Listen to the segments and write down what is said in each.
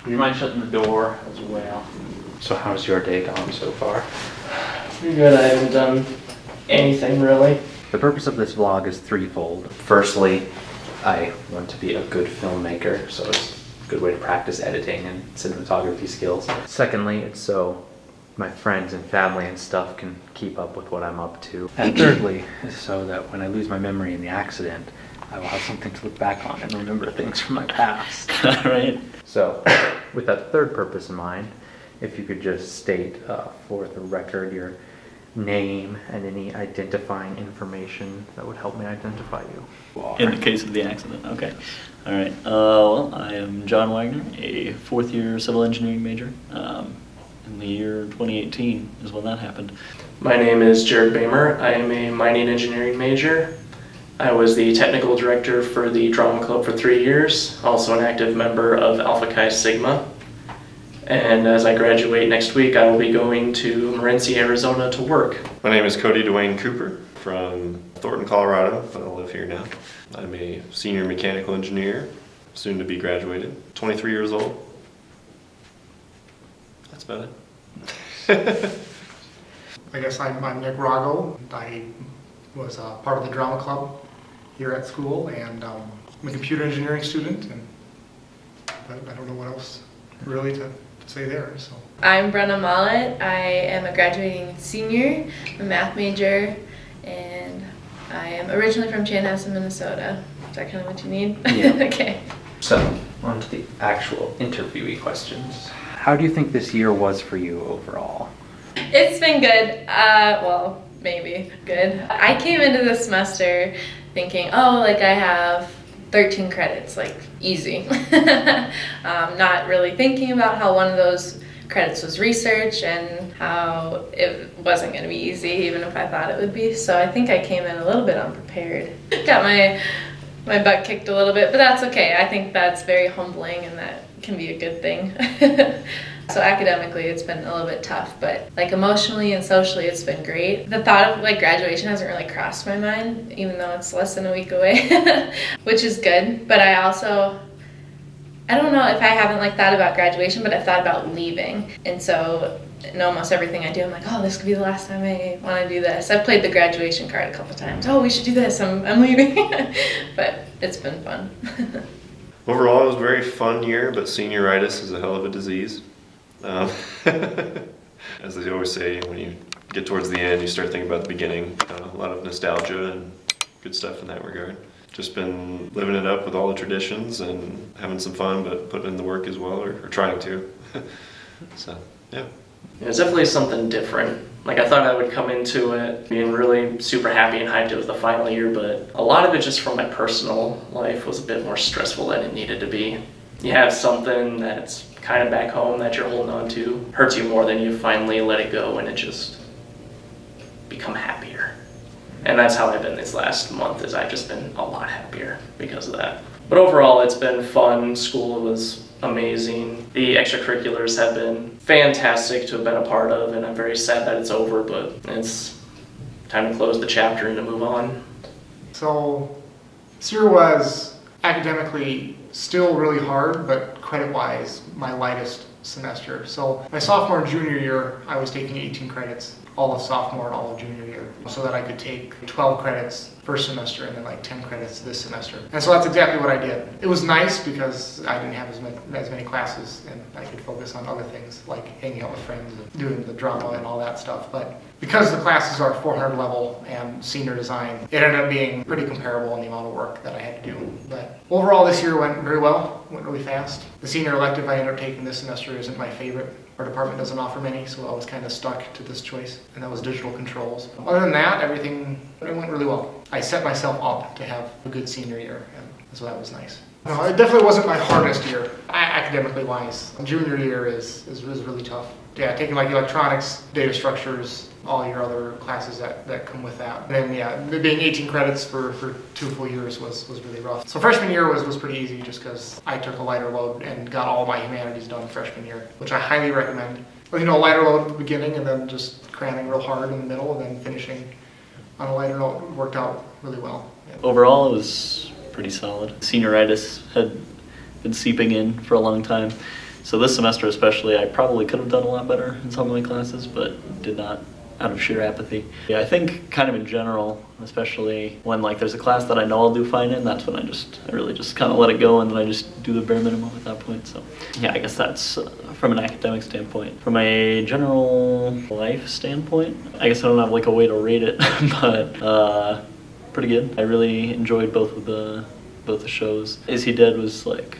Would you mind shutting the door as well? So how's your day gone so far? Pretty good. I haven't done anything really. The purpose of this vlog is threefold. Firstly, I want to be a good filmmaker, so it's a good way to practice editing and cinematography skills. Secondly, it's so my friends and family and stuff can keep up with what I'm up to. And thirdly, is so that when I lose my memory in the accident, I will have something to look back on and remember things from my past. Right. So, with that third purpose in mind, if you could just state for the record your name and any identifying information that would help me identify you. In the case of the accident, okay. All right. Well, I am John Wagner, a fourth-year civil engineering major. In the year 2018 is when that happened. My name is Jared Bamer. I am a mining engineering major. I was the technical director for the drama club for 3 years, also an active member of Alpha Chi Sigma. And as I graduate next week, I will be going to Morenci, Arizona to work. My name is Cody Dwayne Cooper from Thornton, Colorado, but I live here now. I'm a senior mechanical engineer, soon to be graduated, 23 years old. That's about it. I guess I'm Nick Rago. I was part of the drama club here at school, and I'm a computer engineering student, but I don't know what else really to say there. So I'm Brenna Mollett. I am a graduating senior, a math major, and I am originally from Chanhassen, Minnesota. Is that kind of what you need? Yeah. Okay. So, on to the actual interviewee questions. How do you think this year was for you overall? It's been good. Well, maybe good. I came into this semester thinking, oh, like I have 13 credits, like easy. Not really thinking about how one of those credits was research and how it wasn't going to be easy, even if I thought it would be. So I think I came in a little bit unprepared. Got my butt kicked a little bit, but that's okay. I think that's very humbling and that can be a good thing. So academically it's been a little bit tough, but like emotionally and socially it's been great. The thought of like graduation hasn't really crossed my mind, even though it's less than a week away, which is good. But I don't know if I haven't like thought about graduation, but I've thought about leaving. And so in almost everything I do, I'm like, oh, this could be the last time I want to do this. I've played the graduation card a couple times. Oh, we should do this, I'm leaving. But it's been fun. Overall, it was a very fun year, but senioritis is a hell of a disease. As they always say, when you get towards the end, you start thinking about the beginning. A lot of nostalgia and good stuff in that regard. Just been living it up with all the traditions and having some fun, but putting in the work as well, or trying to. So, yeah. It's definitely something different. Like I thought I would come into it being really super happy and hyped. It was the final year, but a lot of it just from my personal life was a bit more stressful than it needed to be. You have something that's kind of back home that you're holding on to, hurts you more than you finally let it go and it just become happier. And that's how I've been this last month, is I've just been a lot happier because of that. But overall, it's been fun. School was amazing. The extracurriculars have been fantastic to have been a part of, and I'm very sad that it's over, but it's time to close the chapter and to move on. So this year was academically still really hard, but credit-wise, my lightest semester. So my sophomore and junior year, I was taking 18 credits, all of sophomore and all of junior year, so that I could take 12 credits first semester and then like 10 credits this semester. And so that's exactly what I did. It was nice because I didn't have as many classes and I could focus on other things like hanging out with friends and doing the drama and all that stuff. But because the classes are 400 level and senior design, it ended up being pretty comparable in the amount of work that I had to do. But overall this year went very well, went really fast. The senior elective I ended up taking this semester isn't my favorite. Our department doesn't offer many, so I was kind of stuck to this choice, and that was digital controls. Other than that, everything went really well. I set myself up to have a good senior year, and so that was nice. No, it definitely wasn't my hardest year, academically wise. Junior year is really tough. Yeah, taking like electronics, data structures, all your other classes that come with that. And then yeah, being 18 credits for 2 full years was really rough. So freshman year was pretty easy just because I took a lighter load and got all my humanities done freshman year, which I highly recommend. Well, you know, a lighter load at the beginning and then just cramming real hard in the middle and then finishing on a lighter note worked out really well. Yeah. Overall, it was pretty solid. Senioritis had been seeping in for a long time. So this semester especially, I probably could have done a lot better in some of my classes, but did not out of sheer apathy. Yeah, I think kind of in general, especially when like there's a class that I know I'll do fine in, that's when I really just kind of let it go, and then I just do the bare minimum at that point. So yeah, I guess that's from an academic standpoint. From a general life standpoint, I guess I don't have like a way to rate it, but pretty good. I really enjoyed both the shows. Is He Dead was like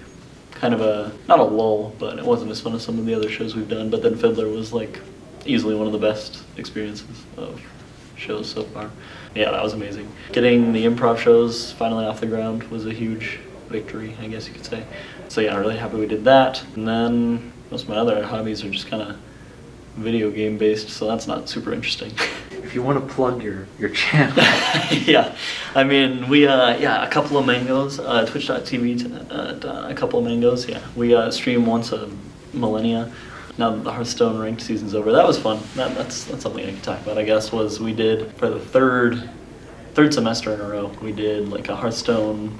kind of not a lull, but it wasn't as fun as some of the other shows we've done. But then Fiddler was like easily one of the best experiences of shows so far. Yeah, that was amazing. Getting the improv shows finally off the ground was a huge victory, I guess you could say. So yeah, I'm really happy we did that. And then most of my other hobbies are just kind of video game based, so that's not super interesting. If you want to plug your channel. Yeah, I mean, we, a couple of mangoes, twitch.tv, a couple of mangoes, yeah. We stream once a millennia. Now that the Hearthstone ranked season's over, that was fun. That's something I could talk about, I guess, was we did, for the third semester in a row, we did like a Hearthstone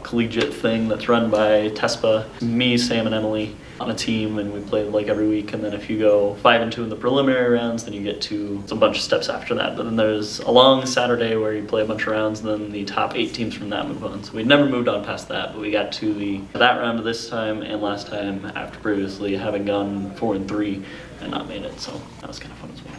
collegiate thing that's run by TESPA, me, Sam, and Emily on a team, and we play like every week. And then if you go 5-2 in the preliminary rounds, then you get to a bunch of steps after that. But then there's a long Saturday where you play a bunch of rounds, and then the top 8 teams from that move on. So we'd never moved on past that, but we got to that round this time and last time after previously having gone 4-3 and not made it. So that was kind of fun as well.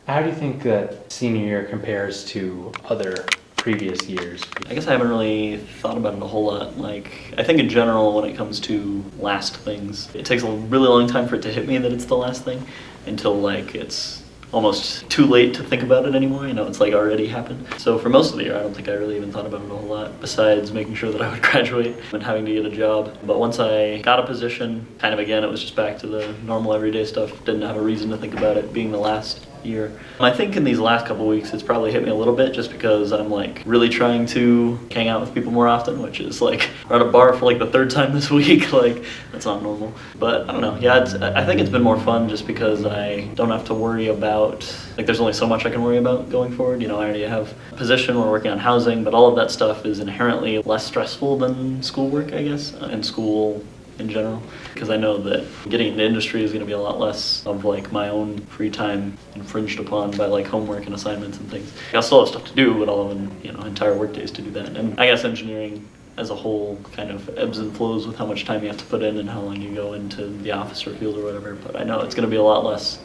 How do you think that senior year compares to other previous years? I guess I haven't really thought about it a whole lot. Like, I think in general, when it comes to last things, it takes a really long time for it to hit me that it's the last thing until like it's almost too late to think about it anymore. You know, it's like already happened. So for most of the year, I don't think I really even thought about it a whole lot, besides making sure that I would graduate and having to get a job. But once I got a position, kind of again, it was just back to the normal everyday stuff. Didn't have a reason to think about it being the last year. I think in these last couple weeks it's probably hit me a little bit just because I'm like really trying to hang out with people more often, which is like we're at a bar for like the 3rd time this week. Like, that's not normal. But I don't know, yeah, I think it's been more fun just because I don't have to worry about, like, there's only so much I can worry about going forward. You know, I already have a position, we're working on housing, but all of that stuff is inherently less stressful than schoolwork, I guess, and school in general, because I know that getting into industry is going to be a lot less of like my own free time infringed upon by like homework and assignments and things. I still have stuff to do, but I'll have entire work days to do that. And I guess engineering as a whole kind of ebbs and flows with how much time you have to put in and how long you go into the office or field or whatever. But I know it's going to be a lot less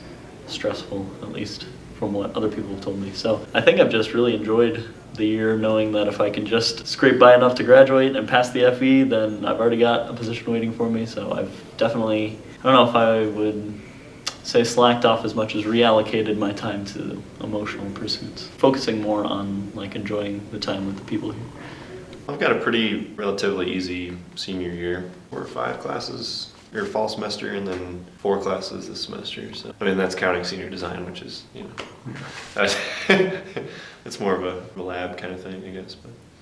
stressful, at least from what other people have told me. So I think I've just really enjoyed the year, knowing that if I can just scrape by enough to graduate and pass the FE, then I've already got a position waiting for me. So I've definitely, I don't know if I would say slacked off as much as reallocated my time to emotional pursuits, focusing more on like enjoying the time with the people here. I've got a pretty relatively easy senior year. 4 or 5 classes your fall semester, and then 4 classes this semester. So I mean, that's counting senior design, which is, it's more of a lab kind of thing, I guess.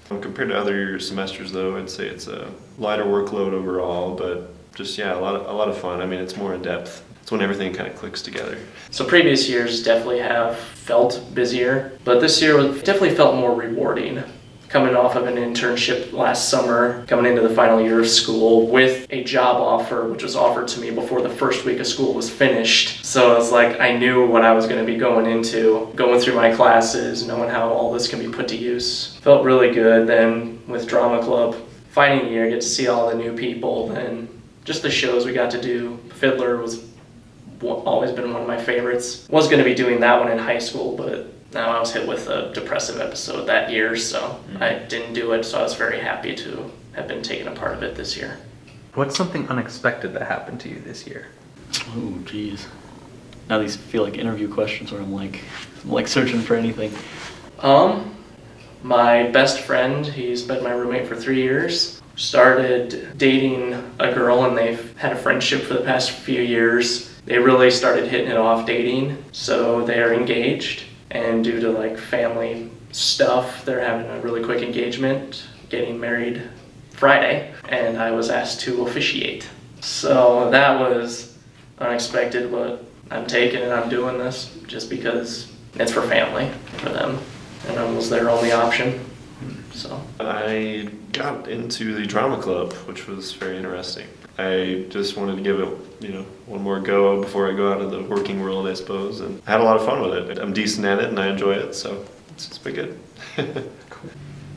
But compared to other semesters, though, I'd say it's a lighter workload overall, but just, yeah, a lot of fun. I mean, it's more in depth. It's when everything kind of clicks together. So previous years definitely have felt busier, but this year definitely felt more rewarding. Coming off of an internship last summer, coming into the final year of school with a job offer, which was offered to me before the first week of school was finished. So it was like I knew what I was going to be going into, going through my classes, knowing how all this can be put to use. Felt really good. Then with drama club, final year, get to see all the new people, and just the shows we got to do. Fiddler was always been one of my favorites. Was going to be doing that one in high school, but now I was hit with a depressive episode that year, so I didn't do it, so I was very happy to have been taking a part of it this year. What's something unexpected that happened to you this year? Oh, geez. Now these feel like interview questions where I'm like searching for anything. My best friend, he's been my roommate for 3 years, started dating a girl, and they've had a friendship for the past few years. They really started hitting it off dating, so they are engaged. And due to like family stuff, they're having a really quick engagement, getting married Friday, and I was asked to officiate. So that was unexpected, but I'm taking it, I'm doing this just because it's for family, for them, and I was their only option. So I got into the drama club, which was very interesting. I just wanted to give it, one more go before I go out of the working world, I suppose, and I had a lot of fun with it. I'm decent at it and I enjoy it, so it's been good.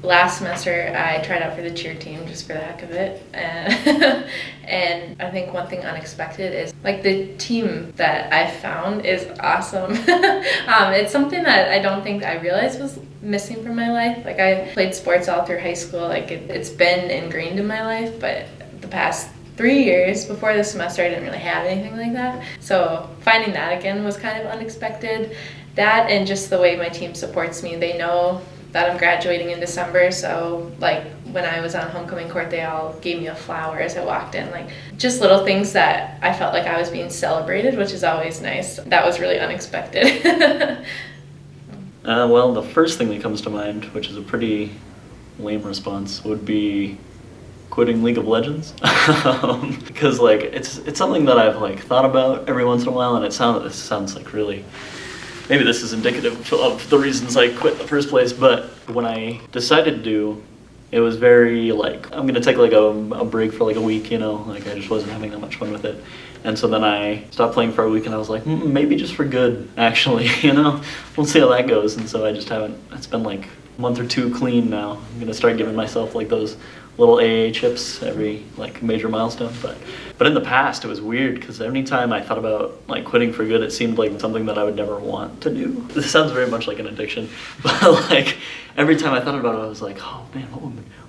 Last semester, I tried out for the cheer team just for the heck of it. And I think one thing unexpected is like the team that I found is awesome. It's something that I don't think I realized was missing from my life. Like I played sports all through high school. Like it's been ingrained in my life, but the past 3 years before this semester, I didn't really have anything like that. So finding that again was kind of unexpected. That and just the way my team supports me. They know that I'm graduating in December, so like when I was on homecoming court, they all gave me a flower as I walked in. Like just little things that I felt like I was being celebrated, which is always nice. That was really unexpected. Well, the first thing that comes to mind, which is a pretty lame response, would be quitting League of Legends. Because like it's something that I've like thought about every once in a while, and it sounds like really, maybe this is indicative of the reasons I quit in the first place, but when I decided to do, it was very like, I'm gonna take like a break for like a week, like I just wasn't having that much fun with it. And so then I stopped playing for a week and I was like, maybe just for good, actually, we'll see how that goes. And so I just haven't, it's been like a month or two clean now. I'm gonna start giving myself like those little AA chips every like major milestone, but in the past it was weird because any time I thought about like quitting for good, it seemed like something that I would never want to do. This sounds very much like an addiction, but like every time I thought about it, I was like, oh man,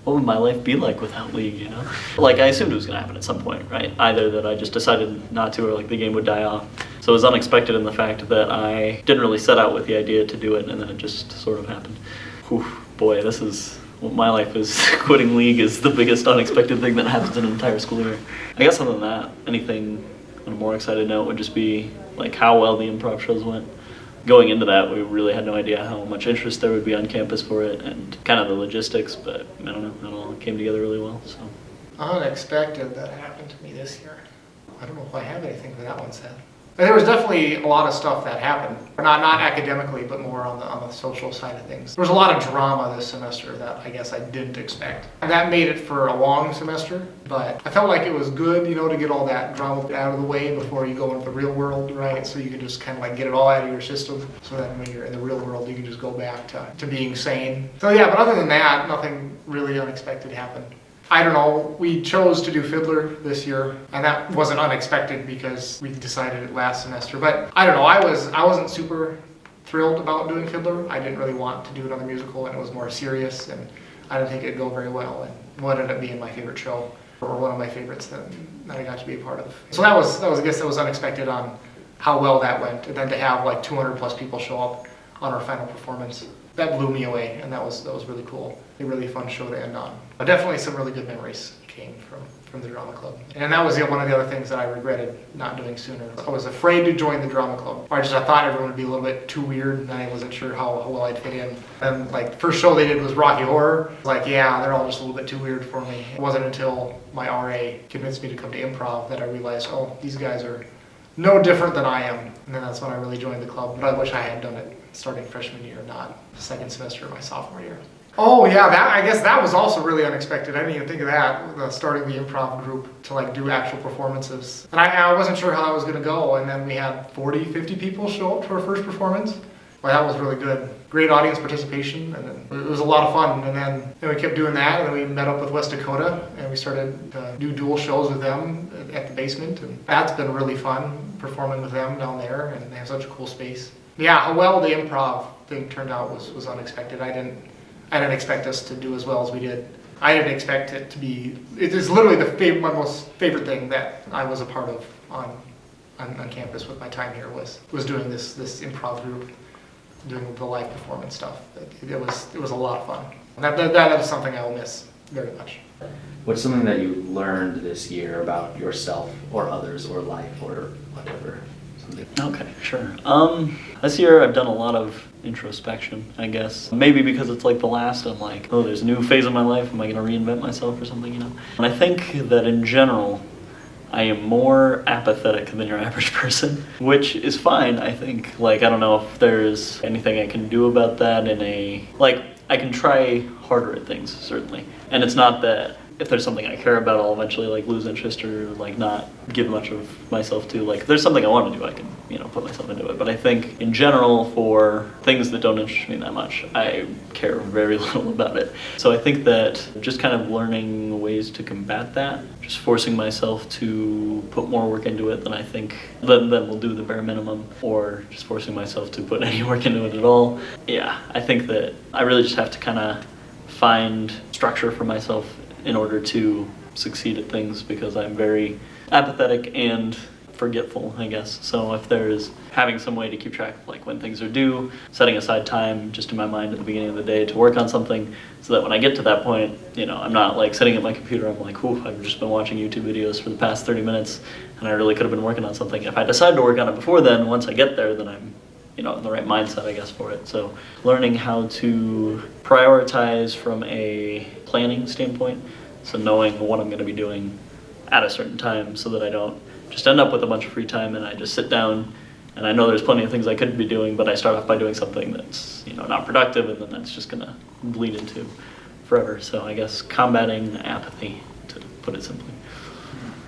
what would my life be like without League, Like I assumed it was gonna happen at some point, right? Either that I just decided not to, or like the game would die off. So it was unexpected in the fact that I didn't really set out with the idea to do it, and then it just sort of happened. Whew, boy, this is what my life is. Quitting League is the biggest unexpected thing that happens in an entire school year. I guess other than that, anything on a more excited note would just be like how well the improv shows went. Going into that, we really had no idea how much interest there would be on campus for it and kind of the logistics, but I don't know, it all came together really well. So Unexpected that happened to me this year. I don't know if I have anything for that one said. There was definitely a lot of stuff that happened, not academically, but more on the social side of things. There was a lot of drama this semester that I guess I didn't expect. And that made it for a long semester, but I felt like it was good, to get all that drama out of the way before you go into the real world, right? So you can just kind of like get it all out of your system, so that when you're in the real world, you can just go back to being sane. So yeah, but other than that, nothing really unexpected happened. I don't know, we chose to do Fiddler this year, and that wasn't unexpected because we decided it last semester. But I don't know, I wasn't super thrilled about doing Fiddler. I didn't really want to do another musical, and it was more serious, and I didn't think it'd go very well. And what ended up being my favorite show, or one of my favorites that I got to be a part of. So that was I guess that was unexpected on how well that went, and then to have like 200 plus people show up on our final performance. That blew me away, and that was really cool. A really fun show to end on. But definitely some really good memories came from the drama club. And that was one of the other things that I regretted not doing sooner. I was afraid to join the drama club. I thought everyone would be a little bit too weird, and I wasn't sure how well I'd fit in. And like the first show they did was Rocky Horror. Like, yeah, they're all just a little bit too weird for me. It wasn't until my RA convinced me to come to improv that I realized, oh, these guys are no different than I am. And then that's when I really joined the club. But I wish I had done it starting freshman year, not second semester of my sophomore year. Oh yeah, I guess that was also really unexpected. I didn't even think of that, starting the improv group to like do actual performances. And I wasn't sure how that was gonna go, and then we had 40, 50 people show up to our first performance. Well, that was really good. Great audience participation, and then it was a lot of fun. And then we kept doing that, and then we met up with West Dakota, and we started to do dual shows with them at the basement. And that's been really fun, performing with them down there, and they have such a cool space. Yeah, how well the improv thing turned out was unexpected. I didn't expect us to do as well as we did. I didn't expect it to be. It is literally my most favorite thing that I was a part of on campus with my time here was doing this improv group, doing the live performance stuff. It was a lot of fun. That is something I will miss very much. What's something that you learned this year about yourself or others or life or whatever? Something. Okay, sure. This year I've done a lot of introspection, I guess. Maybe because it's like the last, I'm like, oh, there's a new phase of my life, am I gonna reinvent myself or something, And I think that in general, I am more apathetic than your average person, which is fine, I think. Like, I don't know if there's anything I can do about that I can try harder at things, certainly. And it's not that if there's something I care about, I'll eventually like lose interest or like not give much of myself to. Like if there's something I want to do, I can, put myself into it. But I think in general, for things that don't interest me that much, I care very little about it. So I think that just kind of learning ways to combat that, just forcing myself to put more work into it than I think then will do the bare minimum, or just forcing myself to put any work into it at all. Yeah, I think that I really just have to kind of find structure for myself in order to succeed at things, because I'm very apathetic and forgetful, I guess. So if there is having some way to keep track of like when things are due, setting aside time just in my mind at the beginning of the day to work on something, so that when I get to that point, I'm not like sitting at my computer, I'm like, ooh, I've just been watching YouTube videos for the past 30 minutes and I really could have been working on something. If I decide to work on it before then, once I get there, then I'm in the right mindset, I guess, for it. So learning how to prioritize from a planning standpoint, so knowing what I'm going to be doing at a certain time, so that I don't just end up with a bunch of free time and I just sit down and I know there's plenty of things I could be doing, but I start off by doing something that's not productive, and then that's just going to bleed into forever. So I guess combating apathy, to put it simply.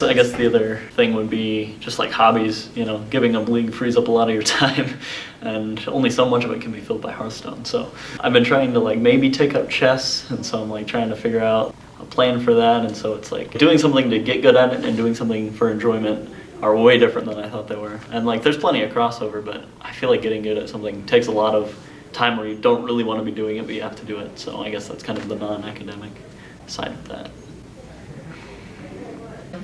I guess the other thing would be just like hobbies, giving up League frees up a lot of your time, and only so much of it can be filled by Hearthstone. So I've been trying to like maybe take up chess, and so I'm like trying to figure out a plan for that. And so it's like doing something to get good at it and doing something for enjoyment are way different than I thought they were. And like there's plenty of crossover, but I feel like getting good at something takes a lot of time where you don't really want to be doing it, but you have to do it. So I guess that's kind of the non-academic side of that.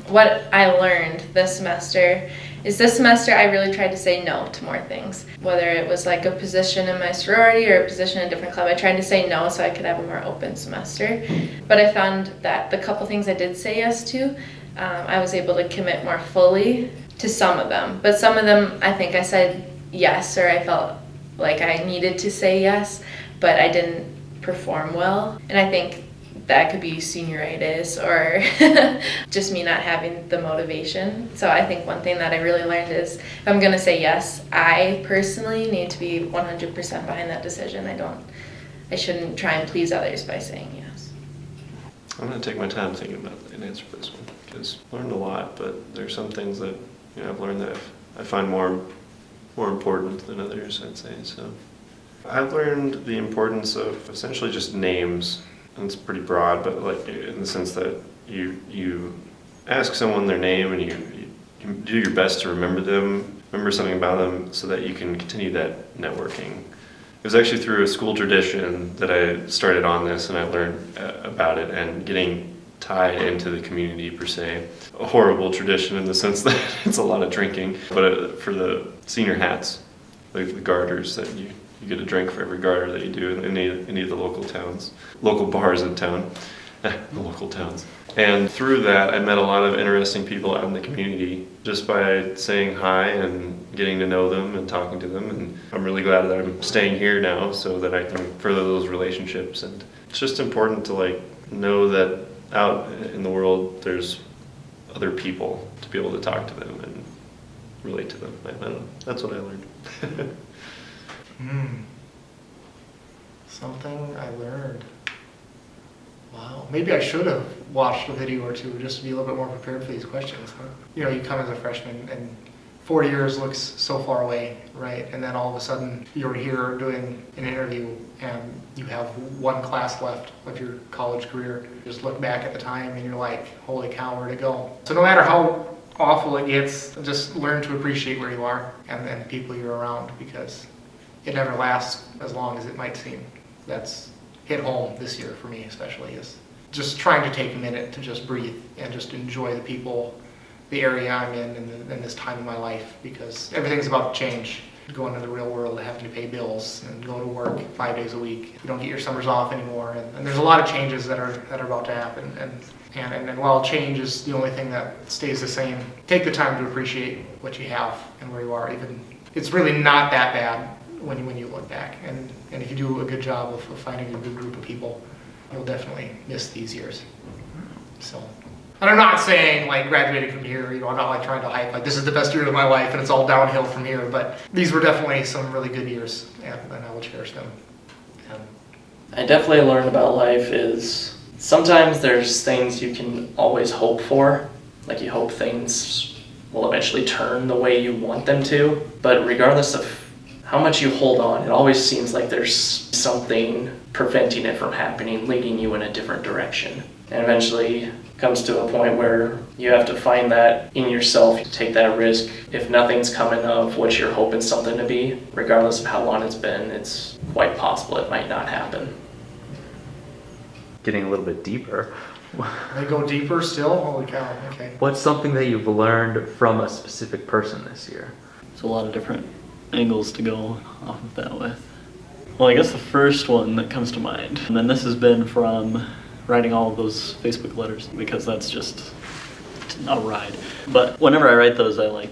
What I learned this semester I really tried to say no to more things. Whether it was like a position in my sorority or a position in a different club, I tried to say no so I could have a more open semester. But I found that the couple things I did say yes to, I was able to commit more fully to some of them. But some of them, I think I said yes, or I felt like I needed to say yes, but I didn't perform well. And I think that could be senioritis or just me not having the motivation. So I think one thing that I really learned is if I'm going to say yes, I personally need to be 100% behind that decision. I shouldn't try and please others by saying yes. I'm going to take my time thinking about an answer for this one, because I learned a lot, but there's some things that I've learned that I find more important than others, I'd say. So I've learned the importance of essentially just names. And it's pretty broad, but like in the sense that you ask someone their name and you do your best to remember something about them, so that you can continue that networking. It was actually through a school tradition that I started on this, and I learned about it and getting tied into the community per se. A horrible tradition in the sense that it's a lot of drinking, but for the senior hats, like the garters that you get a drink for every garter that you do in any of the local bars in town, the local towns. And through that, I met a lot of interesting people out in the community just by saying hi and getting to know them and talking to them. And I'm really glad that I'm staying here now so that I can further those relationships. And it's just important to like know that out in the world there's other people to be able to talk to them and relate to them. I don't know. That's what I learned. Something I learned. Wow. Maybe I should have watched a video or two just to be a little bit more prepared for these questions. Huh? You come as a freshman and 4 years looks so far away, right? And then all of a sudden you're here doing an interview and you have one class left of your college career. Just look back at the time and you're like, holy cow, where to go? So no matter how awful it gets, just learn to appreciate where you are and the people you're around, because it never lasts as long as it might seem. That's hit home this year for me, especially, is just trying to take a minute to just breathe and just enjoy the people, the area I'm in, and this time in my life, because everything's about to change. Going into the real world, having to pay bills and go to work 5 days a week. You don't get your summers off anymore, and there's a lot of changes that are about to happen. And while change is the only thing that stays the same, take the time to appreciate what you have and where you are. Even it's really not that bad when you look back, and if you do a good job of finding a good group of people, you'll definitely miss these years. So, and I'm not saying like graduating from here, I'm not like trying to hype like this is the best year of my life and it's all downhill from here, but these were definitely some really good years, and I will cherish them. And I definitely learned about life is sometimes there's things you can always hope for. Like you hope things will eventually turn the way you want them to. But regardless of how much you hold on, it always seems like there's something preventing it from happening, leading you in a different direction. And eventually comes to a point where you have to find that in yourself to take that risk. If nothing's coming of what you're hoping something to be, regardless of how long it's been, it's quite possible it might not happen. Getting a little bit deeper, They go deeper still? Holy cow, okay. what's something that you've learned from a specific person this year? There's a lot of different angles to go off of that with. Well, I guess the first one that comes to mind, and then this has been from writing all of those Facebook letters, because that's just not a ride. But whenever I write those, I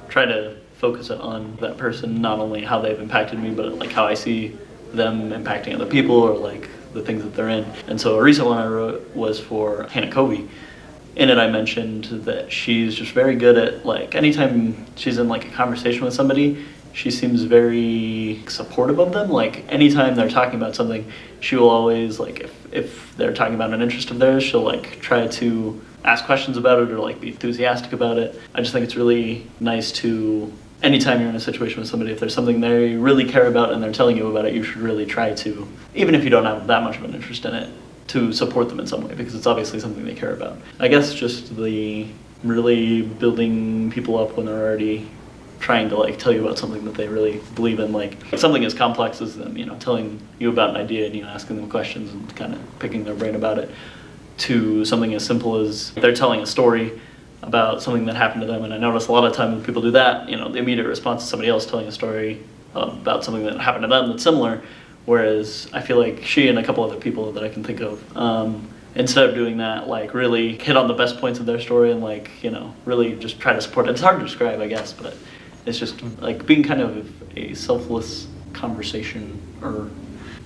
try to focus it on that person, not only how they've impacted me, but like how I see them impacting other people, or like the things that they're in. And so a recent one I wrote was for Hannah Covey. In it, I mentioned that she's just very good at, like, anytime she's in like a conversation with somebody, she seems very supportive of them. Like anytime they're talking about something, she will always, like, if they're talking about an interest of theirs, she'll like try to ask questions about it or like be enthusiastic about it. I just think it's really nice to, anytime you're in a situation with somebody, if there's something they really care about and they're telling you about it, you should really try to, even if you don't have that much of an interest in it, to support them in some way, because it's obviously something they care about. I guess just the really building people up when they're already trying to like tell you about something that they really believe in, like something as complex as them, telling you about an idea and asking them questions and kind of picking their brain about it, to something as simple as they're telling a story about something that happened to them. And I notice a lot of time when people do that, the immediate response is somebody else telling a story about something that happened to them that's similar. Whereas I feel like she and a couple other people that I can think of, instead of doing that, like really hit on the best points of their story and like, really just try to support it. It's hard to describe, I guess, but it's just like being kind of a selfless conversation, or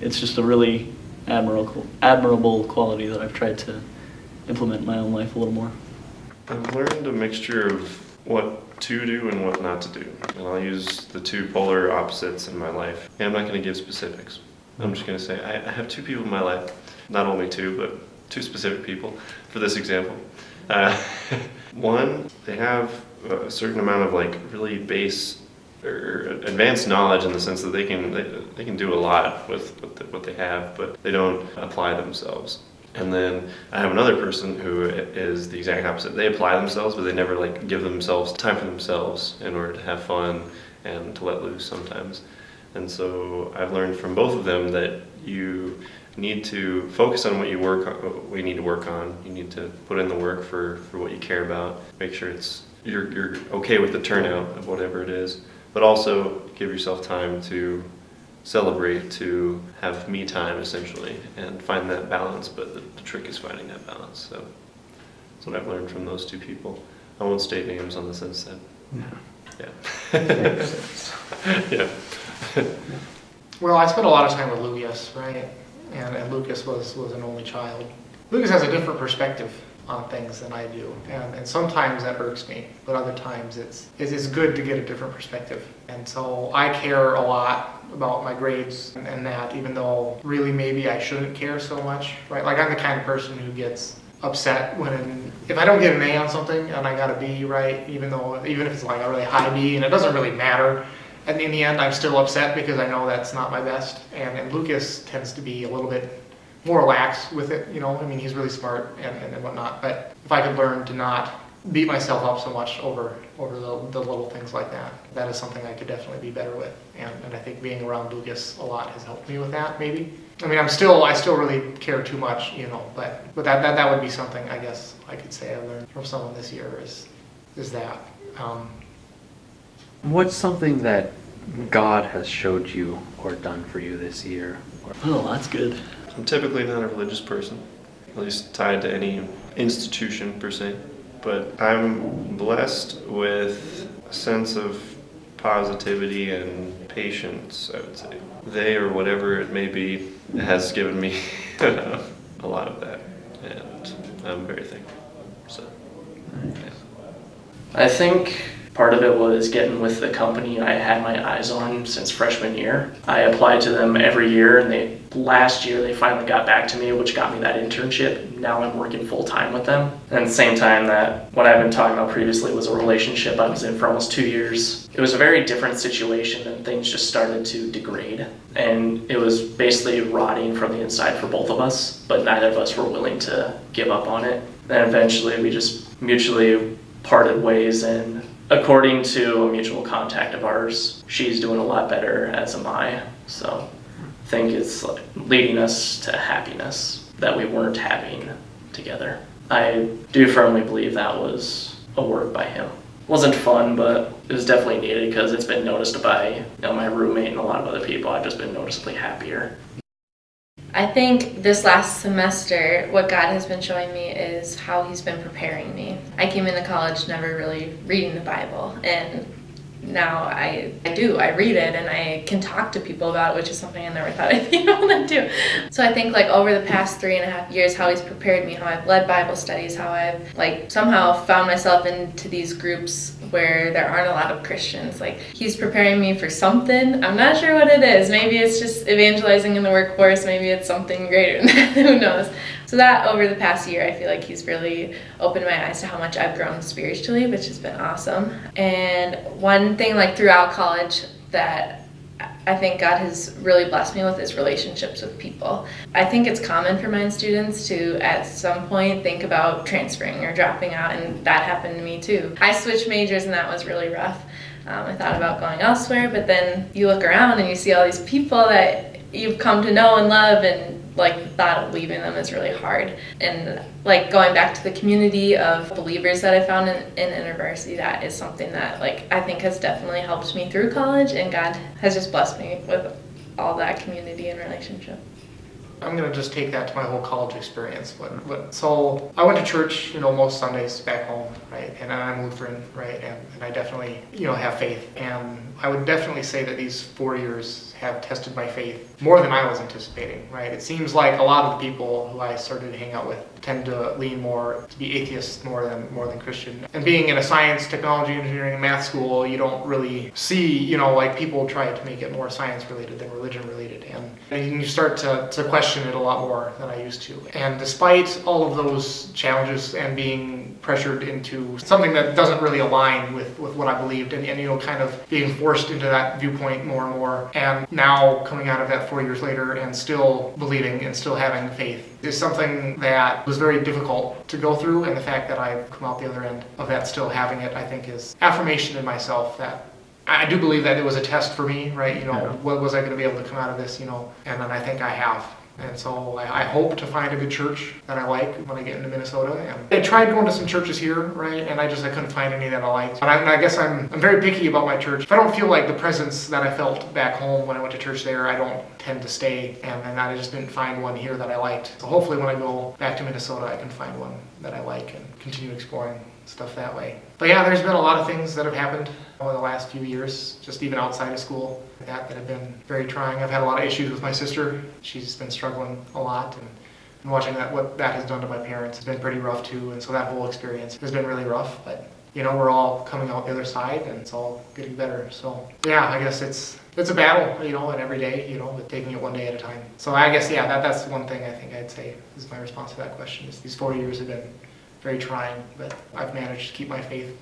it's just a really admirable quality that I've tried to implement in my own life a little more. I've learned a mixture of what to do and what not to do. And I'll use the two polar opposites in my life. And I'm not going to give specifics. I'm just going to say I have two people in my life, not only two, but two specific people for this example. One, they have a certain amount of like really base or advanced knowledge in the sense that they can do a lot with what they have, but they don't apply themselves. And then I have another person who is the exact opposite. They apply themselves, but they never like give themselves time for themselves in order to have fun and to let loose sometimes. And so I've learned from both of them that you need to focus on what you need to work on. You need to put in the work for what you care about. Make sure you're okay with the turnout of whatever it is, but also give yourself time to celebrate, to have me time essentially, and find that balance. But the trick is finding that balance. So that's what I've learned from those two people. I won't state names on the sense that. Yeah. Well, I spent a lot of time with Lucas, right? And Lucas was an only child. Lucas has a different perspective on things than I do, and sometimes that irks me, but other times it's good to get a different perspective. And so I care a lot about my grades and that, even though really maybe I shouldn't care so much, right? Like I'm the kind of person who gets upset if I don't get an A on something and I got a B, right? Even if it's like a really high B and it doesn't really matter. And in the end, I'm still upset because I know that's not my best. And Lucas tends to be a little bit more lax with it, I mean, he's really smart and whatnot. But if I could learn to not beat myself up so much over the little things like that, that is something I could definitely be better with. And I think being around Lucas a lot has helped me with that, maybe. I mean, I still really care too much, but that would be something I guess I could say I learned from someone this year is that. What's something that God has showed you or done for you this year? Oh, that's good. I'm typically not a religious person, at least tied to any institution per se, but I'm blessed with a sense of positivity and patience, I would say. They, or whatever it may be, has given me a lot of that, and I'm very thankful. So, yeah. I think part of it was getting with the company I had my eyes on since freshman year. I applied to them every year and they last year they finally got back to me, which got me that internship. Now I'm working full time with them. And at the same time, that what I've been talking about previously was a relationship I was in for almost 2 years. It was a very different situation, and things just started to degrade. And it was basically rotting from the inside for both of us, but neither of us were willing to give up on it. And eventually we just mutually parted ways, and according to a mutual contact of ours, she's doing a lot better, as am I. So I think it's like leading us to happiness that we weren't having together. I do firmly believe that was a work by him. It wasn't fun, but it was definitely needed because it's been noticed by my roommate and a lot of other people. I've just been noticeably happier. I think this last semester, what God has been showing me is how he's been preparing me. I came into college never really reading the Bible, and now I do. I read it and I can talk to people about it, which is something I never thought I'd be able to do. So I think like over the past 3.5 years, how he's prepared me, how I've led Bible studies, how I've like somehow found myself into these groups where there aren't a lot of Christians. Like he's preparing me for something. I'm not sure what it is. Maybe it's just evangelizing in the workforce. Maybe it's something greater than that. Who knows? So that over the past year, I feel like he's really opened my eyes to how much I've grown spiritually, which has been awesome. And one thing like throughout college that I think God has really blessed me with is relationships with people. I think it's common for mine students to at some point think about transferring or dropping out, and that happened to me too. I switched majors and that was really rough. I thought about going elsewhere, but then you look around and you see all these people that you've come to know and love, and like the thought of leaving them is really hard. And like going back to the community of believers that I found in InterVarsity, that is something that like I think has definitely helped me through college, and God has just blessed me with all that community and relationship. I'm going to just take that to my whole college experience. So I went to church, most Sundays back home, right? And I'm Lutheran, right? And I definitely, have faith. And I would definitely say that these 4 years have tested my faith more than I was anticipating, right? It seems like a lot of the people who I started to hang out with tend to lean more to be atheists more than Christian. And being in a science, technology, engineering, and math school, you don't really see, like people try to make it more science related than religion related. And you start to question it a lot more than I used to. And despite all of those challenges and being pressured into something that doesn't really align with what I believed, and kind of being forced into that viewpoint more and more, and now coming out of that 4 years later and still believing and still having faith is something that was very difficult to go through, and the fact that I've come out the other end of that still having it, I think is affirmation in myself that I do believe that it was a test for me, right? What was I going to be able to come out of this, and then I think I have. And so I hope to find a good church that I like when I get into Minnesota. And I tried going to some churches here, right? And I couldn't find any that I liked. And I guess I'm very picky about my church. If I don't feel like the presence that I felt back home when I went to church there, I don't tend to stay. And I just didn't find one here that I liked. So hopefully when I go back to Minnesota, I can find one that I like and continue exploring stuff that way. But yeah, there's been a lot of things that have happened over the last few years, just even outside of school, that have been very trying. I've had a lot of issues with my sister. She's been struggling a lot, and watching what that has done to my parents has been pretty rough too. And so that whole experience has been really rough, but we're all coming out the other side, and it's all getting better. So yeah, I guess it's a battle, and every day, but taking it one day at a time. So I guess, yeah, that's one thing I think I'd say is my response to that question, is these 4 years have been very trying, but I've managed to keep my faith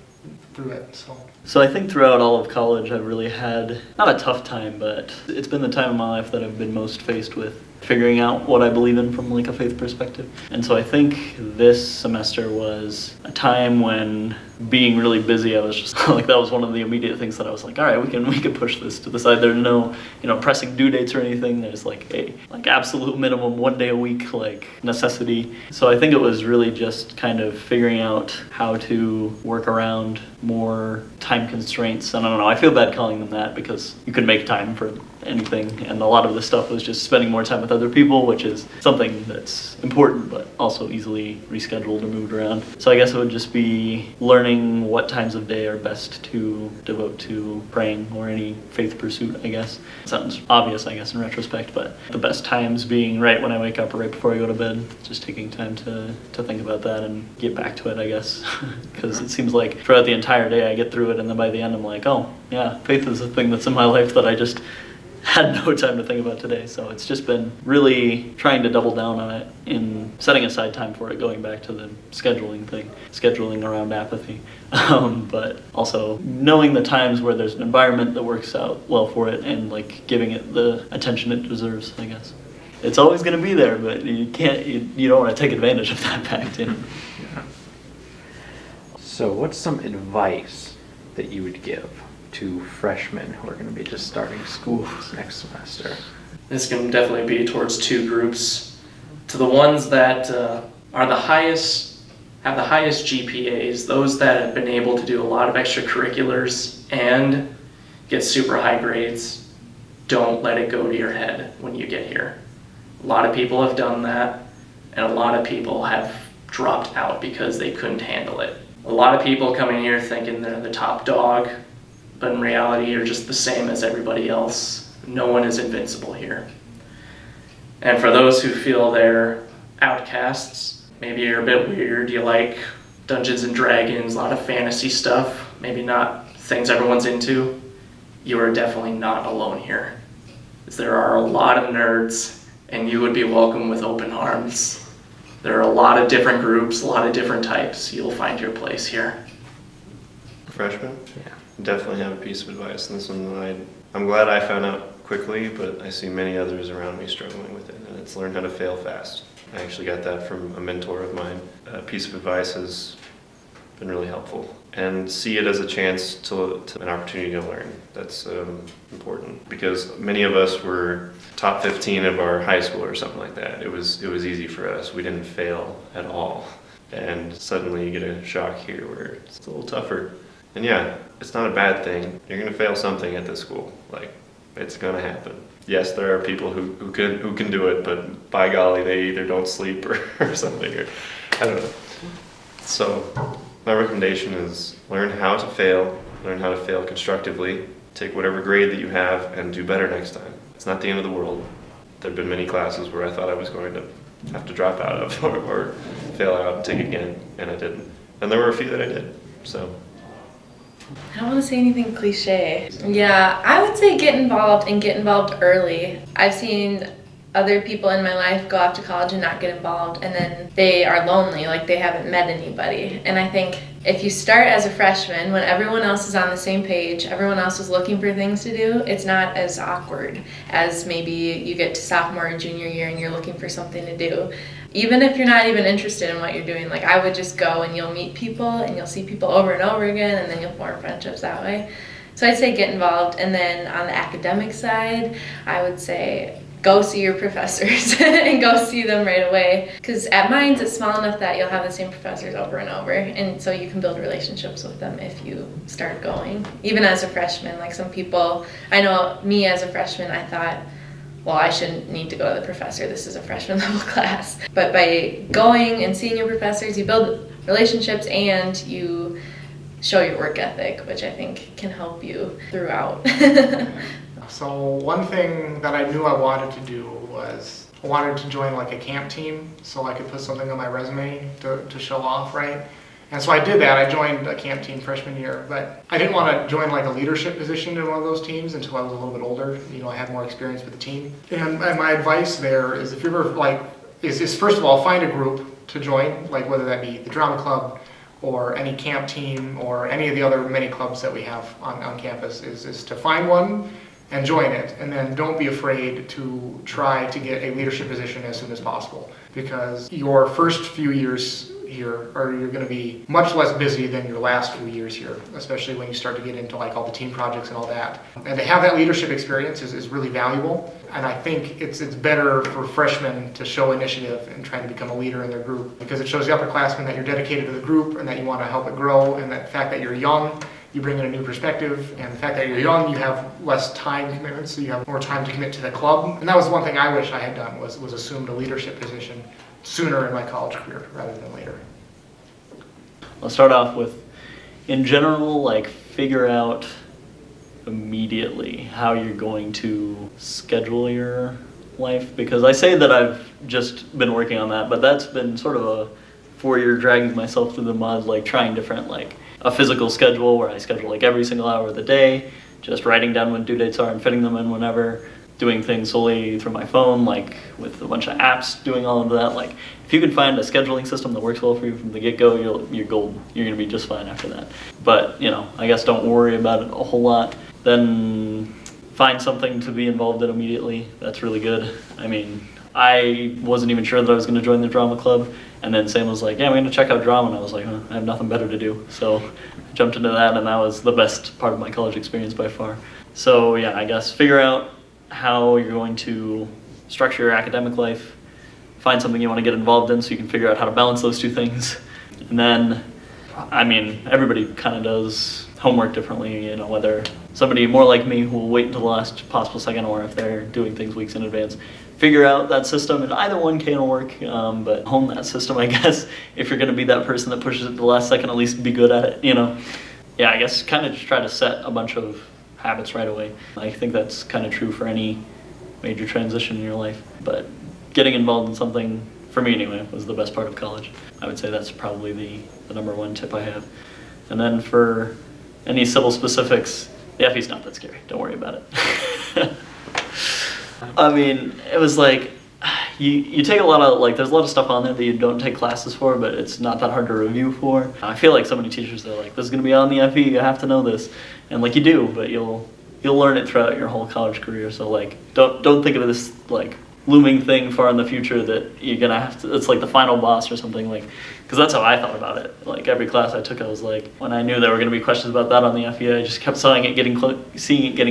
through it. So I think throughout all of college, I've really had, not a tough time, but it's been the time in my life that I've been most faced with figuring out what I believe in from like a faith perspective. And so I think this semester was a time when, being really busy, I was just like, that was one of the immediate things that I was like, all right, we can push this to the side. There's no pressing due dates or anything. There's like a absolute minimum 1 day a week like necessity. So I think it was really just kind of figuring out how to work around more time constraints. And I don't know, I feel bad calling them that because you could make time for anything, and a lot of the stuff was just spending more time with other people, which is something that's important but also easily rescheduled or moved around. So I guess it would just be learning what times of day are best to devote to praying or any faith pursuit, I guess. It sounds obvious, I guess, in retrospect, but the best times being right when I wake up or right before I go to bed, just taking time to think about that and get back to it, I guess. Because it seems like throughout the entire day I get through it, and then by the end I'm like, oh yeah, faith is a thing that's in my life that I just had no time to think about today. So it's just been really trying to double down on it in setting aside time for it, going back to the scheduling thing, scheduling around apathy. But also knowing the times where there's an environment that works out well for it and like giving it the attention it deserves, I guess. It's always going to be there, but you can't, you don't want to take advantage of that fact. Yeah. So what's some advice that you would give to freshmen who are going to be just starting school next semester? This can definitely be towards two groups. To the ones that are the highest, have the highest GPAs, those that have been able to do a lot of extracurriculars and get super high grades, don't let it go to your head when you get here. A lot of people have done that, and a lot of people have dropped out because they couldn't handle it. A lot of people come in here thinking they're the top dog, but in reality you're just the same as everybody else. No one is invincible here. And for those who feel they're outcasts, maybe you're a bit weird, you like Dungeons and Dragons, a lot of fantasy stuff, maybe not things everyone's into, you are definitely not alone here. There are a lot of nerds, and you would be welcome with open arms. There are a lot of different groups, a lot of different types. You'll find your place here. Freshman? Yeah. Definitely have a piece of advice, and this one I'm glad I found out quickly, but I see many others around me struggling with it, and it's learn how to fail fast. I actually got that from a mentor of mine. A piece of advice has been really helpful. And see it as a chance to an opportunity to learn. That's important, because many of us were top 15 of our high school or something like that. It was easy for us. We didn't fail at all. And suddenly you get a shock here where it's a little tougher. And yeah, it's not a bad thing. You're gonna fail something at this school. Like, it's gonna happen. Yes, there are people who can do it, but by golly, they either don't sleep or something, or I don't know. So my recommendation is learn how to fail constructively, take whatever grade that you have and do better next time. It's not the end of the world. There have been many classes where I thought I was going to have to drop out of or fail out and take again, and I didn't. And there were a few that I did, so. I don't want to say anything cliche. Yeah, I would say get involved and get involved early. I've seen other people in my life go off to college and not get involved, and then they are lonely, like they haven't met anybody. And I think if you start as a freshman, when everyone else is on the same page, everyone else is looking for things to do, it's not as awkward as maybe you get to sophomore and junior year and you're looking for something to do. Even if you're not even interested in what you're doing, like I would just go and you'll meet people and you'll see people over and over again, and then you'll form friendships that way. So I'd say get involved. And then on the academic side, I would say go see your professors and go see them right away. Because at Mines, it's small enough that you'll have the same professors over and over. And so you can build relationships with them if you start going. Even as a freshman, like some people, I know me as a freshman, I thought, well, I shouldn't need to go to the professor. This is a freshman level class. But by going and seeing your professors, you build relationships and you show your work ethic, which I think can help you throughout. So one thing that I knew I wanted to do was I wanted to join like a camp team so I could put something on my resume to show off, right? And so I did that. I joined a camp team freshman year, but I didn't want to join like a leadership position in one of those teams until I was a little bit older. You know, I had more experience with the team. And my advice there is if you're ever like, is first of all, find a group to join, like whether that be the drama club or any camp team or any of the other many clubs that we have on campus, is to find one and join it. And then don't be afraid to try to get a leadership position as soon as possible, because your first few years here you're going to be much less busy than your last few years here, especially when you start to get into like all the team projects and all that. And to have that leadership experience is really valuable. And I think it's better for freshmen to show initiative and try to become a leader in their group, because it shows the upperclassmen that you're dedicated to the group and that you want to help it grow, and that fact that you're young, you bring in a new perspective, and the fact that you're young, you have less time commitments, so you have more time to commit to the club. And that was one thing I wish I had done, was assumed a leadership position sooner in my college career rather than later. I'll start off with, in general, like figure out immediately how you're going to schedule your life, because I say that I've just been working on that, but that's been sort of a 4-year dragging myself through the mud, like trying different, like a physical schedule where I schedule like every single hour of the day, just writing down when due dates are and fitting them in whenever, doing things solely through my phone, like with a bunch of apps, doing all of that. Like, if you can find a scheduling system that works well for you from the get-go, you're golden. You're gonna be just fine after that. But, you know, I guess don't worry about it a whole lot. Then find something to be involved in immediately. That's really good. I mean, I wasn't even sure that I was gonna join the drama club, and then Sam was like, yeah, I'm gonna check out drama, and I was like, I have nothing better to do. So I jumped into that, and that was the best part of my college experience by far. So yeah, I guess figure out how you're going to structure your academic life, find something you want to get involved in so you can figure out how to balance those two things. And then, I mean, everybody kind of does homework differently, you know, whether somebody more like me who will wait until the last possible second, or if they're doing things weeks in advance. Figure out that system, and either one can work, but hone that system, I guess. If you're going to be that person that pushes it to the last second, at least be good at it, you know. Yeah, I guess kind of just try to set a bunch of habits right away. I think that's kind of true for any major transition in your life, but getting involved in something, for me anyway, was the best part of college. I would say that's probably the number one tip I have. And then for any civil specifics, the FE's not that scary. Don't worry about it. I mean, it was like, you take a lot of, like, there's a lot of stuff on there that you don't take classes for, but it's not that hard to review for. I feel like so many teachers are like, this is going to be on the FE, you have to know this. And like, you do, but you'll learn it throughout your whole college career. So like, don't think of this like looming thing far in the future that you're gonna have to, it's like the final boss or something, like, because that's how I thought about it. Like, every class I took, I was like, when I knew there were gonna be questions about that on the FE, I just kept seeing it getting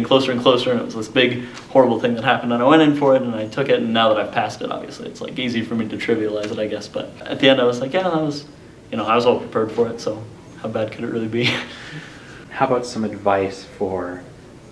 closer and closer, and it was this big horrible thing that happened, and I went in for it and I took it, and now that I've passed it, obviously it's like easy for me to trivialize it, I guess. But at the end I was like, yeah, that was, you know, I was all prepared for it, so how bad could it really be? How about some advice for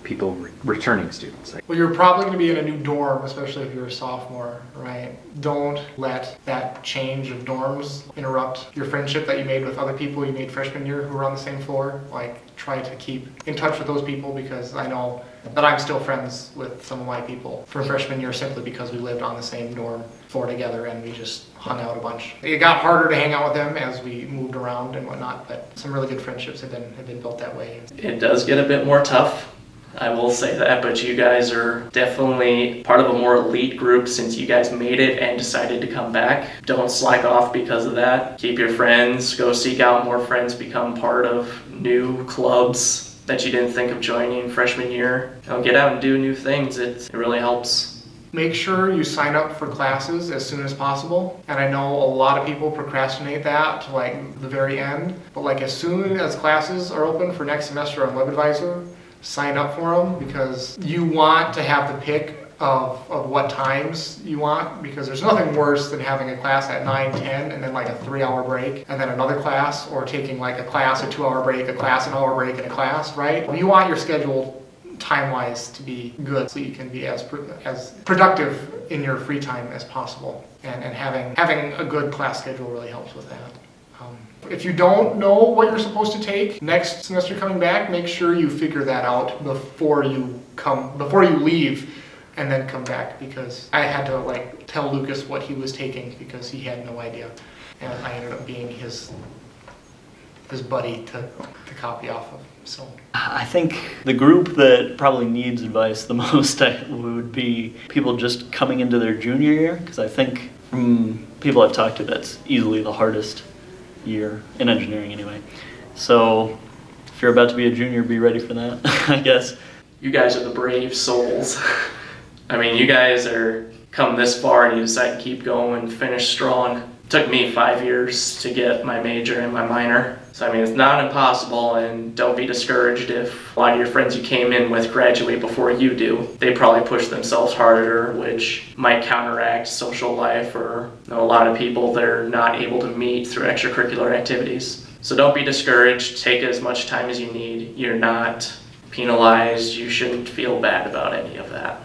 people returning students? Well, you're probably going to be in a new dorm, especially if you're a sophomore, right? Don't let that change of dorms interrupt your friendship that you made with other people you made freshman year who were on the same floor. Like, try to keep in touch with those people, because I know that I'm still friends with some of my people from freshman year simply because we lived on the same dorm floor together and we just hung out a bunch. It got harder to hang out with them as we moved around and whatnot, but some really good friendships have been built that way. It does get a bit more tough, I will say that, but you guys are definitely part of a more elite group since you guys made it and decided to come back. Don't slack off because of that. Keep your friends, go seek out more friends, become part of new clubs that you didn't think of joining freshman year. Get out and do new things. It really helps. Make sure you sign up for classes as soon as possible. And I know a lot of people procrastinate that to like the very end, but like as soon as classes are open for next semester on WebAdvisor, sign up for them, because you want to have the pick of what times you want, because there's nothing worse than having a class at 9, 10, and then like a 3-hour break, and then another class, or taking like a class, a 2-hour break, a class, an hour break, and a class, right? You want your schedule time-wise to be good so you can be as productive in your free time as possible. And having a good class schedule really helps with that. If you don't know what you're supposed to take next semester coming back, make sure you figure that out before you leave and then come back, because I had to like tell Lucas what he was taking because he had no idea, and I ended up being his buddy to copy off of. So I think the group that probably needs advice the most would be people just coming into their junior year, because I think from people I've talked to, that's easily the hardest year in engineering anyway. So if you're about to be a junior, be ready for that, I guess. You guys are the brave souls. I mean, you guys are come this far and you decide to keep going, finish strong. It took me 5 years to get my major and my minor. So I mean, it's not impossible, and don't be discouraged if a lot of your friends you came in with graduate before you do. They probably push themselves harder, which might counteract social life, or a lot of people they're not able to meet through extracurricular activities. So don't be discouraged, take as much time as you need. You're not penalized, you shouldn't feel bad about any of that.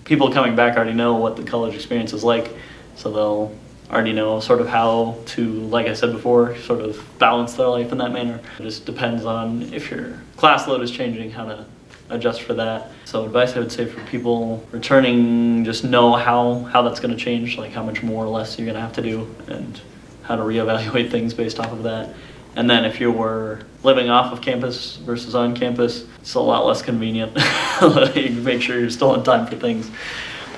People coming back already know what the college experience is like, so they'll already know sort of how to, like I said before, sort of balance their life in that manner. It just depends on if your class load is changing, how to adjust for that. So advice I would say for people returning, just know how that's going to change, like how much more or less you're going to have to do, and how to reevaluate things based off of that. And then if you were living off of campus versus on campus, it's a lot less convenient. You can make sure you're still on time for things.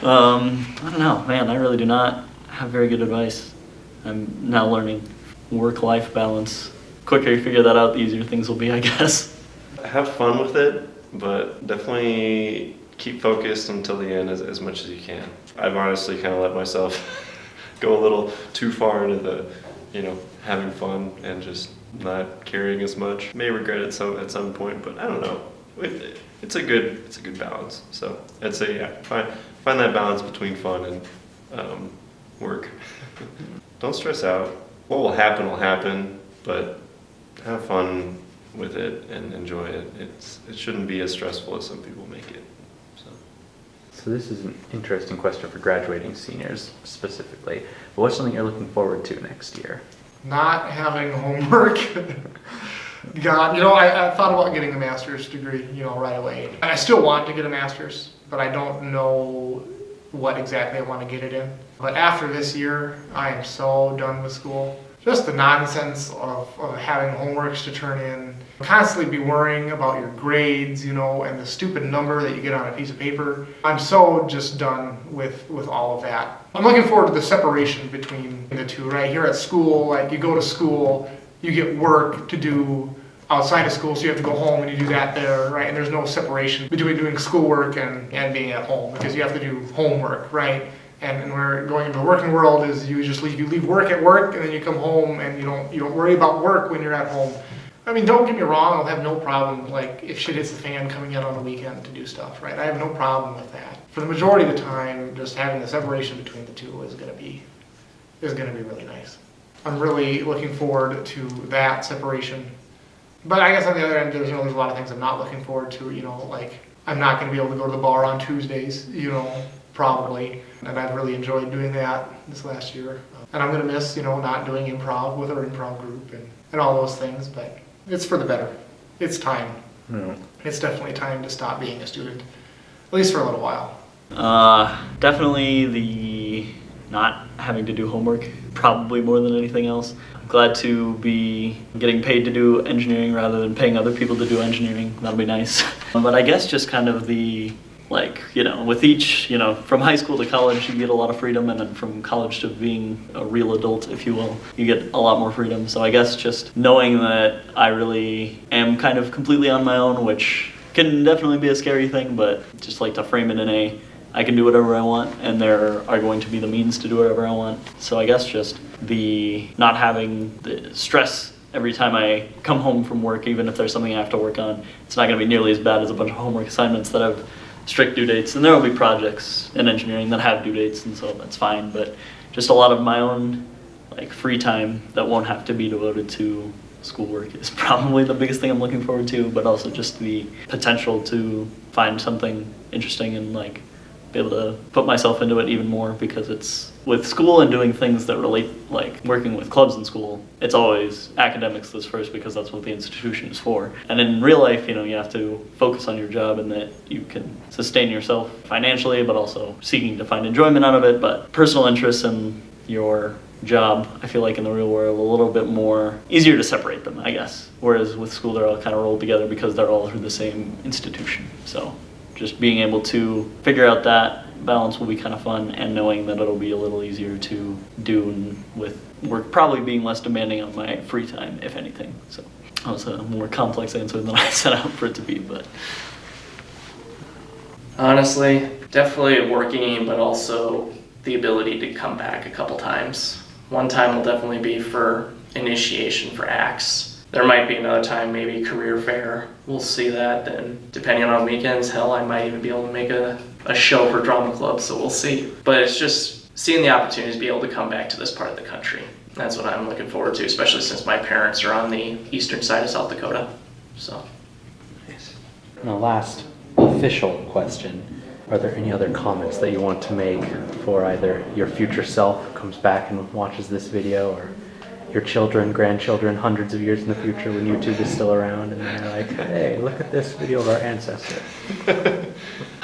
I don't know, man, I really do not have very good advice. I'm now learning work-life balance. The quicker you figure that out, the easier things will be, I guess. Have fun with it, but definitely keep focused until the end as much as you can. I've honestly kind of let myself go a little too far into the, having fun and just not caring as much. May regret it at some point, but I don't know. It's a good balance. So I'd say find that balance between fun and work. Don't stress out. What will happen, but have fun with it and enjoy it. It shouldn't be as stressful as some people make it. So this is an interesting question for graduating seniors specifically. But what's something you're looking forward to next year? Not having homework. God, I thought about getting a master's degree, right away. I still want to get a master's, but I don't know what exactly I want to get it in. But after this year, I am so done with school. Just the nonsense of having homeworks to turn in, constantly be worrying about your grades, and the stupid number that you get on a piece of paper. I'm so just done with all of that. I'm looking forward to the separation between the two, right? Here at school, like you go to school, you get work to do outside of school, so you have to go home and you do that there, right? And there's no separation between doing schoolwork and being at home because you have to do homework, right? And we're going into the working world is you leave work at work and then you come home and you don't worry about work when you're at home. I mean, don't get me wrong, I'll have no problem like if shit hits the fan coming in on the weekend to do stuff, right? I have no problem with that. For the majority of the time, just having the separation between the two is gonna be really nice. I'm really looking forward to that separation. But I guess on the other end, there's a lot of things I'm not looking forward to, like I'm not gonna be able to go to the bar on Tuesdays, probably. And I've really enjoyed doing that this last year. And I'm gonna miss, not doing improv with our improv group and all those things, but it's for the better. It's time. It's definitely time to stop being a student, at least for a little while. Definitely the not having to do homework, probably more than anything else. I'm glad to be getting paid to do engineering rather than paying other people to do engineering. That'll be nice. But I guess just kind of the with each, from high school to college, you get a lot of freedom, and then from college to being a real adult, if you will, you get a lot more freedom. So I guess just knowing that I really am kind of completely on my own, which can definitely be a scary thing, but just like to frame it in I can do whatever I want, and there are going to be the means to do whatever I want. So I guess just the not having the stress every time I come home from work, even if there's something I have to work on, it's not going to be nearly as bad as a bunch of homework assignments that have strict due dates. And there will be projects in engineering that have due dates, and so that's fine. But just a lot of my own free time that won't have to be devoted to schoolwork is probably the biggest thing I'm looking forward to. But also just the potential to find something interesting and be able to put myself into it even more, because it's with school and doing things that relate, like working with clubs in school, it's always academics that's first because that's what the institution is for. And in real life, you have to focus on your job and that you can sustain yourself financially, but also seeking to find enjoyment out of it. But personal interests and your job, I feel like in the real world, a little bit more easier to separate them, I guess. Whereas with school, they're all kind of rolled together because they're all through the same institution. So just being able to figure out that balance will be kind of fun, and knowing that it'll be a little easier to do, and with work probably being less demanding on my free time, if anything. So that was a more complex answer than I set out for it to be, but honestly, definitely working, but also the ability to come back a couple times. One time will definitely be for initiation for acts. There might be another time, maybe career fair. We'll see that then. Depending on weekends, hell, I might even be able to make a show for drama club, so we'll see. But it's just seeing the opportunity to be able to come back to this part of the country. That's what I'm looking forward to, especially since my parents are on the eastern side of South Dakota. So. Nice. And the last official question, are there any other comments that you want to make for either your future self who comes back and watches this video, or your children, grandchildren, hundreds of years in the future when YouTube is still around and they're like, hey, look at this video of our ancestor?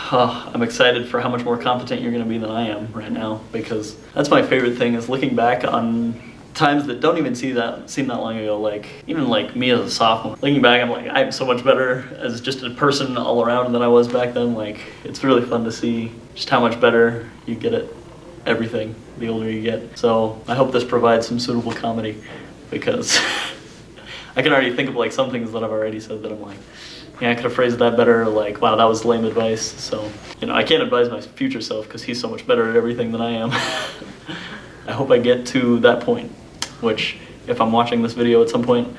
I'm excited for how much more competent you're going to be than I am right now, because that's my favorite thing, is looking back on times that don't even seem that long ago, like even like me as a sophomore, looking back, I'm like, I'm so much better as just a person all around than I was back then. Like, it's really fun to see just how much better you get at everything the older you get. So I hope this provides some suitable comedy, because I can already think of like some things that I've already said that I'm like, yeah, I could have phrased that better, like, wow, that was lame advice. So, I can't advise my future self because he's so much better at everything than I am. I hope I get to that point, which, if I'm watching this video at some point,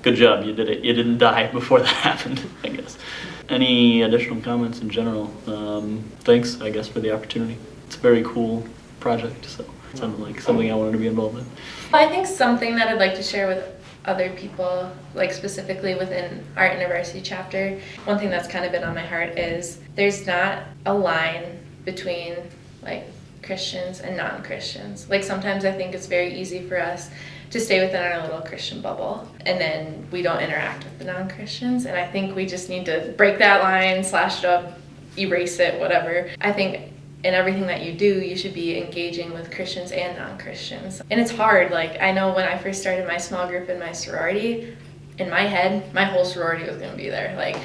good job, you did it. You didn't die before that happened, I guess. Any additional comments in general? Thanks, I guess, for the opportunity. It's a very cool project, so it sounded like something I wanted to be involved in. I think something that I'd like to share with other people, like specifically within our InterVarsity chapter, one thing that's kind of been on my heart is there's not a line between like Christians and non-Christians. Like sometimes I think it's very easy for us to stay within our little Christian bubble and then we don't interact with the non-Christians, and I think we just need to break that line, slash it up, erase it, whatever. I think in everything that you do, you should be engaging with Christians and non-Christians. And it's hard. Like, I know when I first started my small group in my sorority, in my head, my whole sorority was going to be there. Like,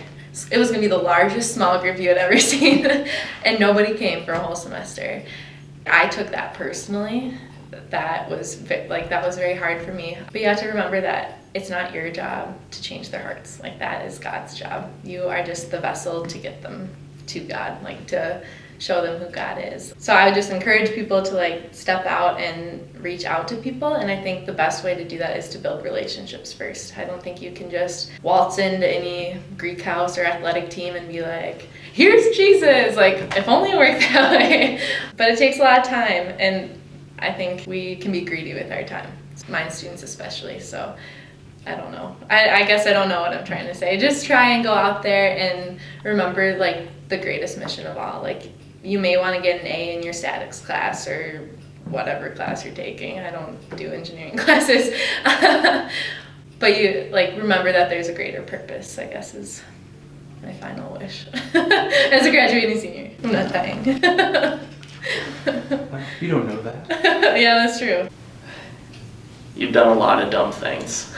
it was going to be the largest small group you had ever seen, and nobody came for a whole semester. I took that personally. That was very hard for me. But you have to remember that it's not your job to change their hearts. Like, that is God's job. You are just the vessel to get them to God, like to show them who God is. So I would just encourage people to like step out and reach out to people, and I think the best way to do that is to build relationships first. I don't think you can just waltz into any Greek house or athletic team and be like, here's Jesus, like if only it worked that way. But it takes a lot of time, and I think we can be greedy with our time, mine students especially. So I don't know. I guess I don't know what I'm trying to say. Just try and go out there and remember like the greatest mission of all. Like, you may want to get an A in your statics class or whatever class you're taking. I don't do engineering classes. But you like remember that there's a greater purpose, I guess, is my final wish. As a graduating senior. I'm not dying. You don't know that. Yeah, that's true. You've done a lot of dumb things.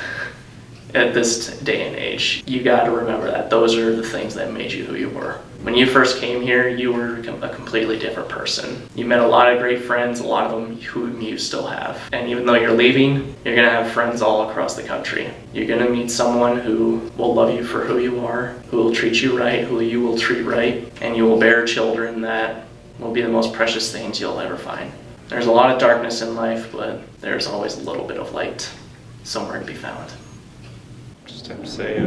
At this day and age, you got to remember that those are the things that made you who you were. When you first came here, you were a completely different person. You met a lot of great friends, a lot of them whom you still have. And even though you're leaving, you're gonna have friends all across the country. You're gonna meet someone who will love you for who you are, who will treat you right, who you will treat right, and you will bear children that will be the most precious things you'll ever find. There's a lot of darkness in life, but there's always a little bit of light somewhere to be found. Just have to say,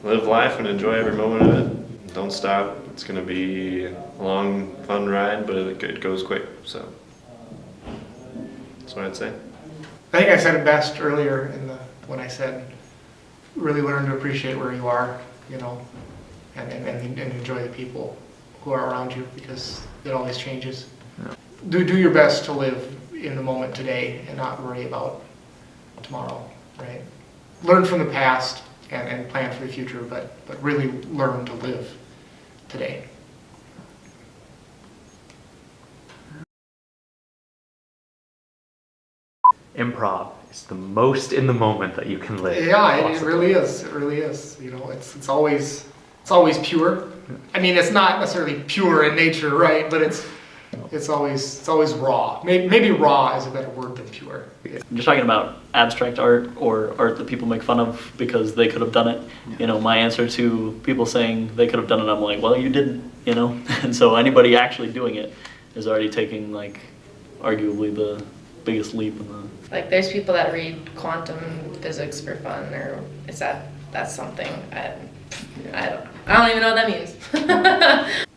live life and enjoy every moment of it. Don't stop. It's going to be a long, fun ride, but it goes quick. So that's what I'd say. I think I said it best earlier when I said, really learn to appreciate where you are, and enjoy the people who are around you, because it always changes. Yeah. Do your best to live in the moment today and not worry about tomorrow, right? Learn from the past and plan for the future, but really learn to live today. Improv is the most in the moment that you can live. Yeah, it possibly. really is. It really is. It's always pure. I mean, it's not necessarily pure in nature, right? But it's always raw. Maybe raw is a better word than pure. Just talking about abstract art or art that people make fun of because they could have done it. My answer to people saying they could have done it, I'm like, well, you didn't, And so anybody actually doing it is already taking like arguably the biggest leap in the... Like, there's people that read quantum physics for fun, or that's something I don't even know what that means.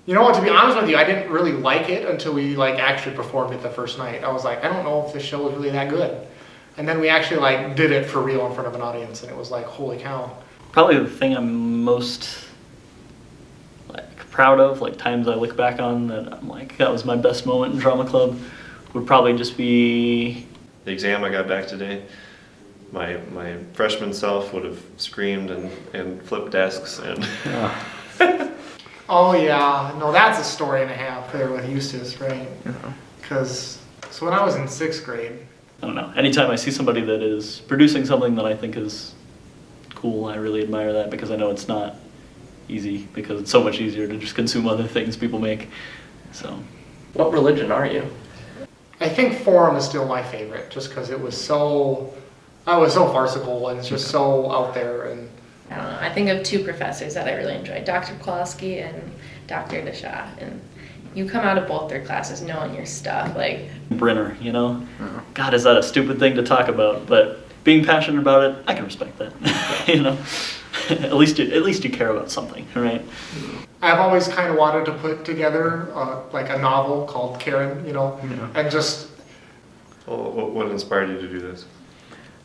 You know what, to be honest with you, I didn't really like it until we actually performed it the first night. I was like, I don't know if this show is really that good. And then we actually did it for real in front of an audience, and it was like, holy cow. Probably the thing I'm most proud of, times I look back on that I'm like, that was my best moment in drama club, would probably just be... The exam I got back today, my freshman self would have screamed and flipped desks and... Oh yeah, no, that's a story and a half there with Eustace, right? Yeah. Because, so when I was in 6th grade, I don't know. Anytime I see somebody that is producing something that I think is cool, I really admire that because I know it's not easy because it's so much easier to just consume other things people make. So, What religion are you? I think Forum is still my favorite, just because it was so farcical and it's just so out there. And I don't know. I think of two professors that I really enjoyed, Dr. Kowalski and Dr. Desha. And you come out of both their classes knowing your stuff. Like, Brenner, you know? God, is that a stupid thing to talk about? But being passionate about it, I can respect that. You know? At least you care about something, right? I've always kind of wanted to put together like a novel called Karen, you know, and just Well, what inspired you to do this?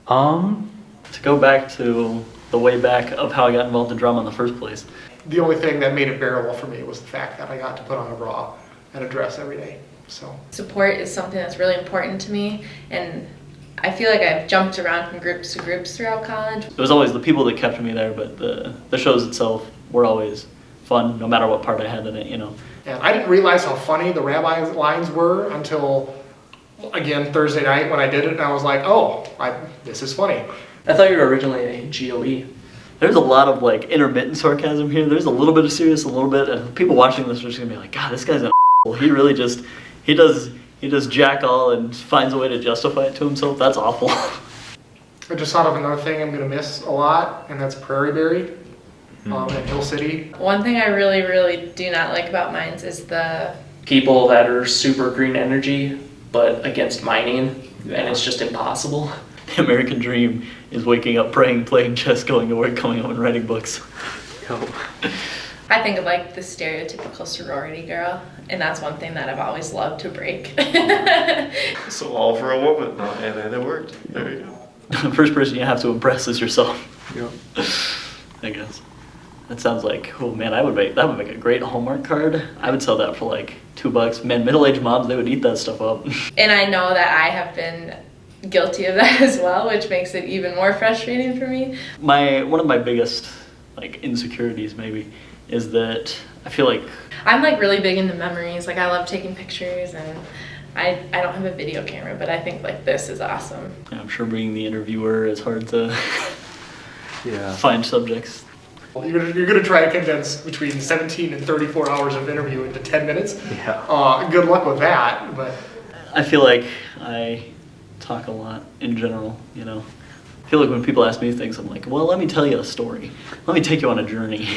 To go back to the way back of how I got involved in drama in the first place. the only thing that made it bearable for me was the fact that I got to put on a bra and a dress every day. So support is something that's really important to me, and I feel like I've jumped around from groups to groups throughout college. It was always the people that kept me there, but the shows itself were always fun, no matter what part I had in it, you know. and I didn't realize how funny the rabbi lines were until, again, Thursday night when I did it, and I was like, oh, this is funny. I thought you were originally a GOE. There's a lot of like intermittent sarcasm here. There's a little bit of serious, a little bit, and people watching this are just gonna be like, God, this guy's an he really just, he does jack all and finds a way to justify it to himself. That's awful. I just thought of another thing I'm going to miss a lot, and that's Prairie Berry in Hill City. One thing I really, really do not like about mines is the People that are super green energy, but against mining, and it's just impossible. The American dream is waking up, praying, playing chess, going to work, coming home and writing books. I think of like the stereotypical sorority girl, and that's one thing that I've always loved to break. So all for a woman, and it worked. There you go. The first person you have to impress is yourself, Yep. I guess. That sounds like, oh man, that would make a great Hallmark card. I would sell that for like $2. Man, middle-aged moms, they would eat that stuff up. And I know that I have been guilty of that as well, which makes it even more frustrating for me. One of my biggest like insecurities maybe is that I feel like I'm like really big into memories. Like I love taking pictures, and I don't have a video camera, but I think like this is awesome. I'm sure being the interviewer is hard to Yeah. find subjects. You're gonna try to condense between 17 and 34 hours of interview into 10 minutes. Yeah. Good luck with that, but I feel like I talk a lot in general, you know. I feel like when people ask me things, I'm like, well, let me tell you a story. Let me take you on a journey.